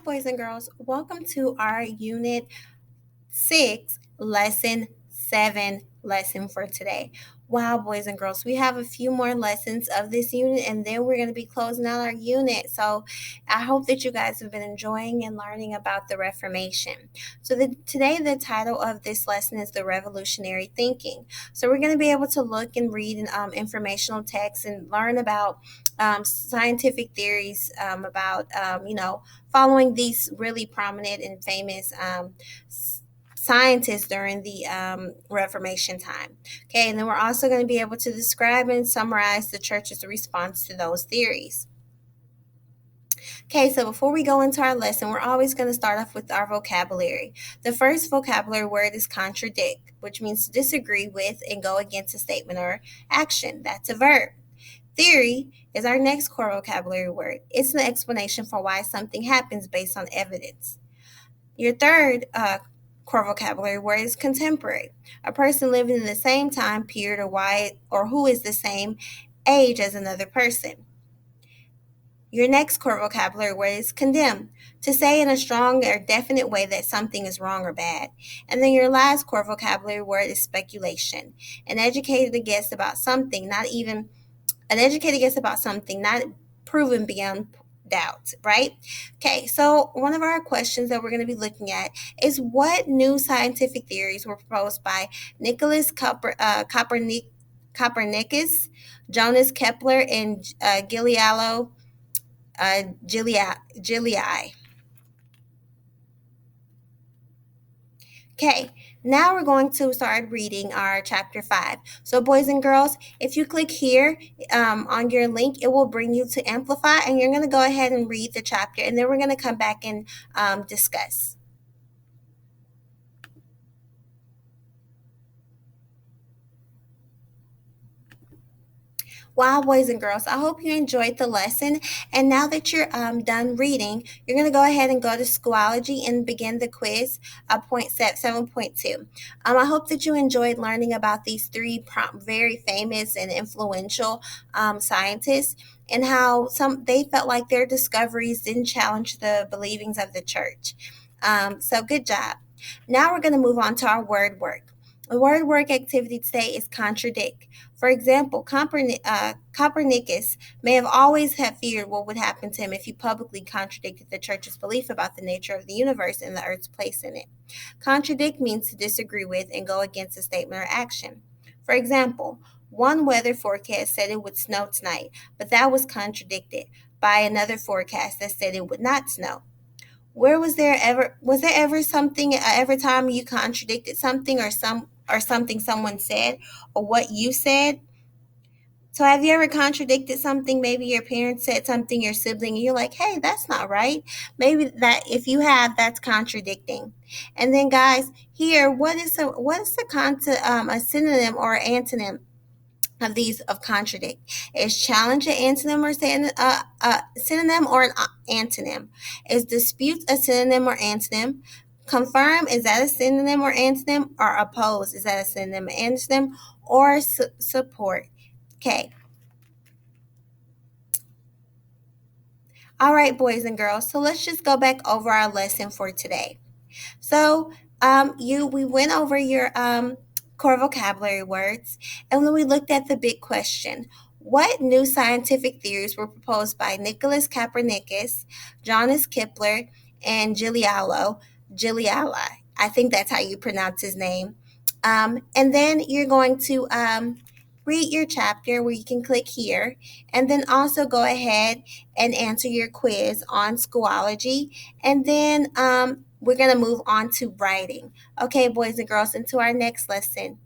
boys and girls. Welcome to our Unit 6, Lesson 7 lesson for today. Wow, boys and girls, we have a few more lessons of this unit and then we're going to be closing out our unit. So I hope that you guys have been enjoying and learning about the Reformation. Today, the title of this lesson is The Revolutionary Thinking. So we're going to be able to look and read informational texts and learn about scientific theories about, following these really prominent and famous scientists during the Reformation time. Okay, and then we're also going to be able to describe and summarize the church's response to those theories. Okay, so before we go into our lesson, we're always going to start off with our vocabulary. The first vocabulary word is contradict, which means to disagree with and go against a statement or action. That's a verb. Theory is our next core vocabulary word. It's an explanation for why something happens based on evidence. Your third core vocabulary word is contemporary, a person living in the same time period or who is the same age as another person. Your next core vocabulary word is condemn, to say in a strong or definite way that something is wrong or bad. And then your last core vocabulary word is speculation, an educated guess about something, not proven beyond doubt, right? Okay, so one of our questions that we're going to be looking at is what new scientific theories were proposed by Nicholas Copernicus, Johannes Kepler, and Galileo Galilei. Okay, now we're going to start reading our chapter 5. So, boys and girls, if you click here on your link, it will bring you to Amplify, and you're going to go ahead and read the chapter, and then we're going to come back and discuss. Wow, boys and girls, I hope you enjoyed the lesson. And now that you're done reading, you're going to go ahead and go to Schoology and begin the quiz, point 7.2. I hope that you enjoyed learning about these three very famous and influential scientists and how they felt like their discoveries didn't challenge the believings of the church. So good job. Now we're going to move on to our word work. The word work activity today is contradict. For example, Copernicus may have always have feared what would happen to him if he publicly contradicted the church's belief about the nature of the universe and the earth's place in it. Contradict means to disagree with and go against a statement or action. For example, one weather forecast said it would snow tonight, but that was contradicted by another forecast that said it would not snow. Was there ever something every time you contradicted something or something someone said or what you said? So have you ever contradicted something? Maybe your parents said something, your sibling, and you're like, hey, that's not right. Maybe that if you have, that's contradicting. And then guys, here, a synonym or antonym of these of contradict? Is challenge an antonym or synonym or an antonym? Is dispute a synonym or antonym? Confirm, is that a synonym or antonym? Or oppose, is that a synonym or antonym? Or support? Okay. All right, boys and girls. So let's just go back over our lesson for today. So we went over your core vocabulary words, and then we looked at the big question. What new scientific theories were proposed by Nicholas Copernicus, Johannes Kepler, and Galilei? I think that's how you pronounce his name. And then you're going to read your chapter where you can click here, and then also go ahead and answer your quiz on Schoology, and then we're going to move on to writing. Okay, boys and girls, into our next lesson.